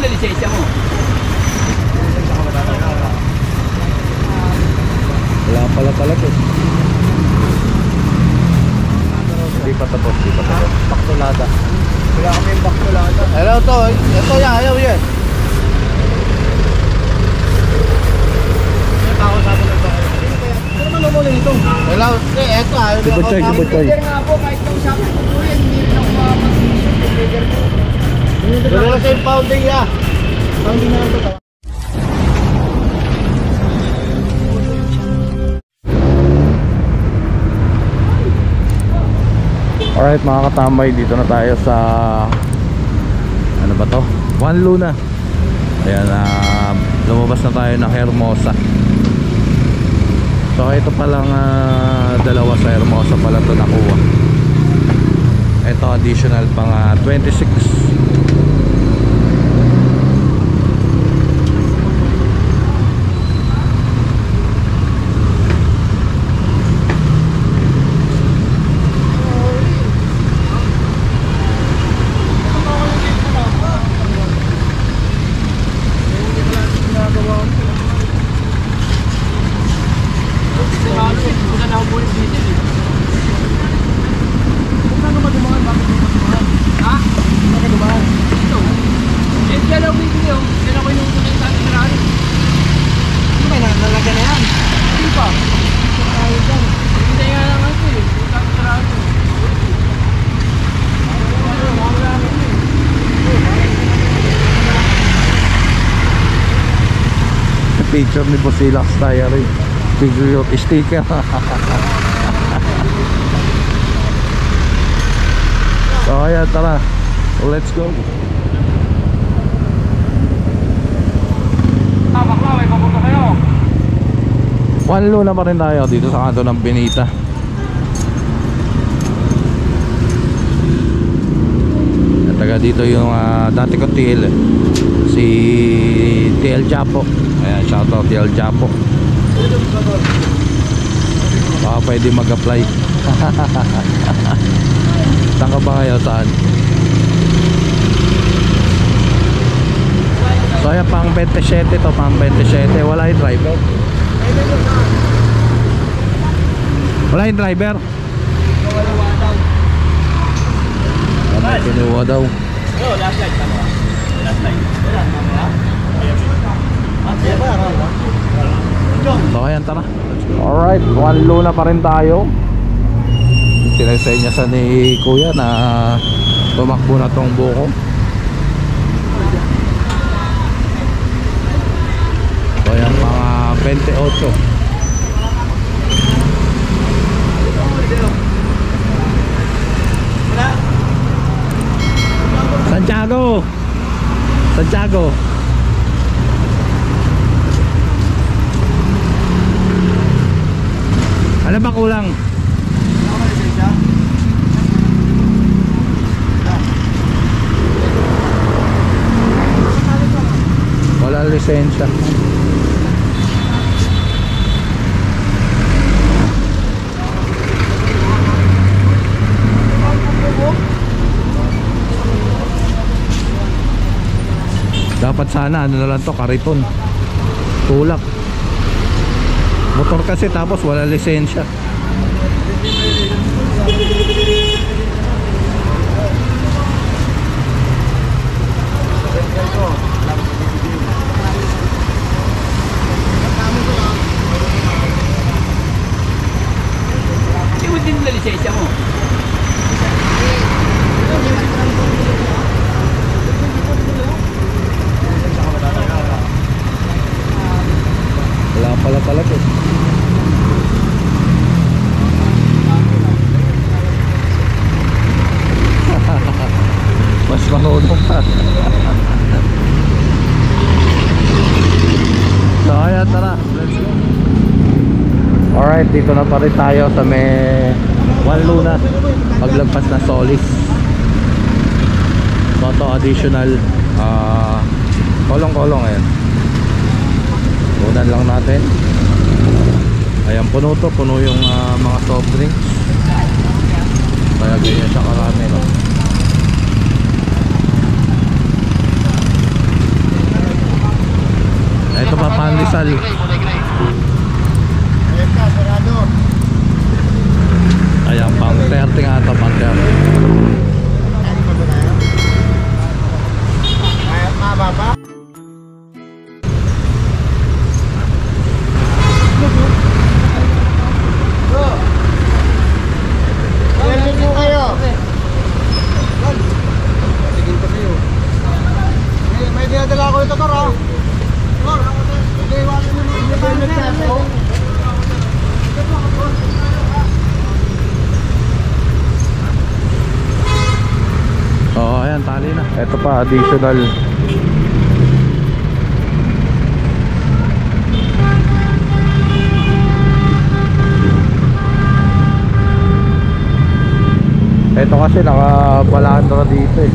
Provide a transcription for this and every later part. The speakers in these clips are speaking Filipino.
na lisensya mo? Wala pala talaga eh. Hindi pa tapos, hindi pa tapos. Baktulada. Wala kami yung baktulada. Hello to, ito yan, ayaw yan. Ano naman mo na ito? Hello, ito ayaw. Leader nga po, kahit kausapin ko po yan, hindi rin ako makapag-isip. Leader po. Wala sa impounding ya. Pounding na ito. Alright mga katambay, dito na tayo sa ano ba to? Juan Luna. Ayan, lumabas na tayo ng Hermosa. So ito palang dalawa sa Hermosa pala to nakuha. Ito additional pang 26. Picture ni Bosilax Diary, figure yung sticker. So ayan, tara, let's go. Bakla, may papunta kayo. Juan Luna pa rin tayo dito sa kanto ng Benita. At taga dito yung dati ko TL, si TL Japo. Ayan, shoutout TL Japo. Baka pwede mag-apply. Saan ka ba kayo? Saan? So ayan, pang 27 to, pang 27. Wala yung driver. Wala yung driver. Wala kinuha daw. Last light ka ba? Last light. So ayan, tara. Alright, Juan Luna pa rin tayo. Sinesenya sa ni Kuya na tumakbo na tong buko. So ayan, mga 28. Santiago. Santiago. Ano ba kulang? Wala lisensya. Dapat sana ano na lang to, kariton. Tulak. Motor kasi tapos wala lisensya. Hindi mo din na lisensya mo? Wala pala talaga eh. Mas marunong pa. So ayan, tara, let's go. Alright, dito na pa rin tayo sa may Juan Luna, paglagpas na Solis. So ito additional kolong-kolong. Ayan, unan lang natin. Ayan, puno to, puno yung mga soft drinks. Kaya ganyan siya karami, no? additional. Ayan, pang 30 nga ito, pang 30. Mababa. May dinadala ko ito, Tor, ha? Tor, hindi, wala naman. Oo, ayan, tali na. Ito pa, additional. Ito kasi nakabalandra dito eh.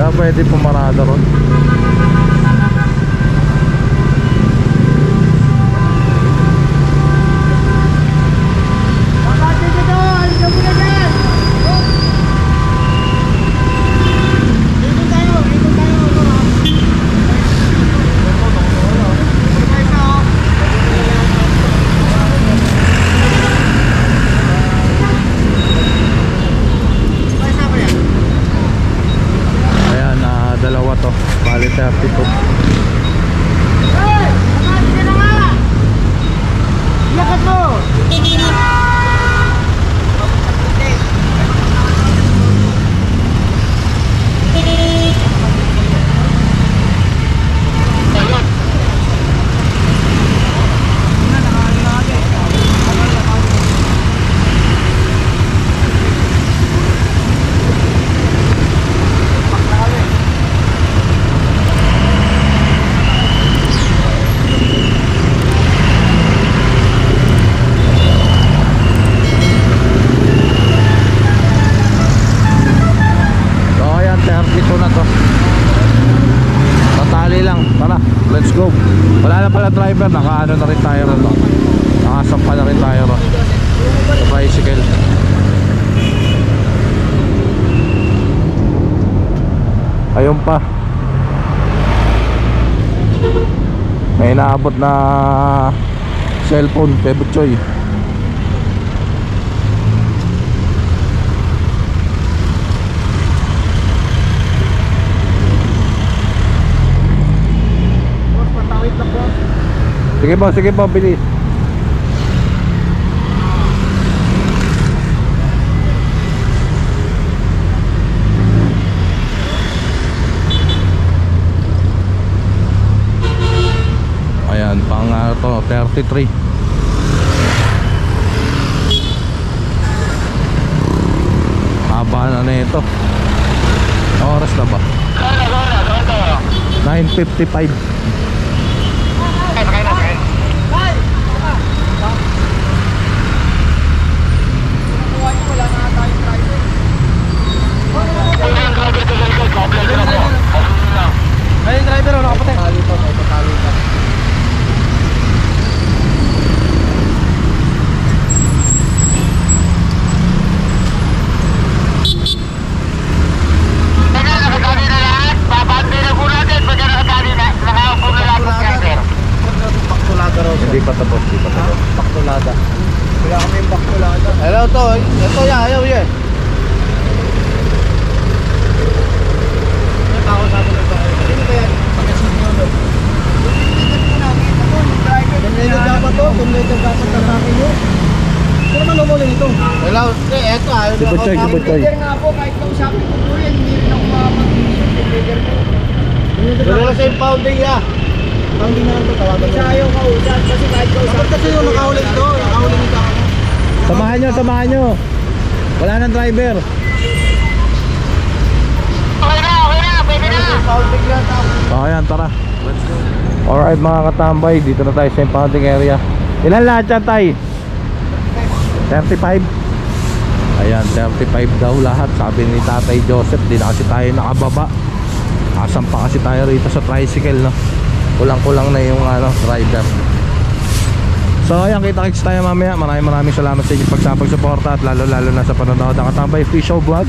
Kaya pwede pumarada ron. Dalawa to, bali 32. Lakas mo! Let's go. Wala na pala driver, nakaano na rin tayo ron. Nakasampa na rin tayo ron sa tricycle. Ayun pa, may inaabot na cellphone kay Butchoy. Sige po, bilis. Ayan, pang to, 33. Haba na ito. Oras na ba? 9:55. Ayun, driver, wala ka patay. Tali pa, may patali pa. Nakagabi na lahat, babante na po natin. Pag nakagabi na, nakaupo na lahat ng driver. Baktulada raw. Hindi pa tapos, Baktulada. Wala kami yung baktulada. Hello, to. Ito yan, ayaw yan. Ako sabi na ito. Sino ba yan? Pagkasin nyo doon. Tumledo dapat to. Tumledo dapat na sa akin yun. Sino naman lumulin ito? Hello. Eto ayaw na ako. Tumleader nga po. Kahit kung sabi ko po yan, hindi rin ako makapag-issue. Tumleader ko. Wala na sa impounding ya. Impounding na lang ito. Tawagan mo. Isa ayaw kausap. Kasi kahit kausap. Kasi yung nakahuli ito. Nakahuli ito ako. Samahan nyo. Wala nang driver. So ayan, tara. Let's go. Alright mga katambay, dito na tayo sa impounding area. Ilan lahat yan, Tay? 35? Ayan, 35 daw lahat. Sabi ni Tatay Joseph, di na kasi tayo nakababa. Kasampa kasi tayo rito sa tricycle, no? Kulang-kulang na yung driver. So ayan, kita-kits tayo mamaya. Maraming salamat sa inyong pagsapag-suporta at lalo na sa panonood ng Katambay Official Vlog.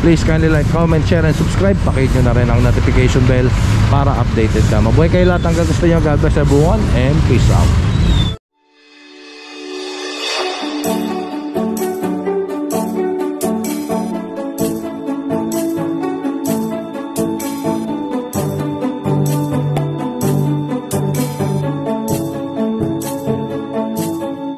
Please kindly like, comment, share, and subscribe. Pakihit nyo na rin ang notification bell para updated ka. Mabuhay kayo lahat hanggang gusto nyo. God bless everyone and peace out.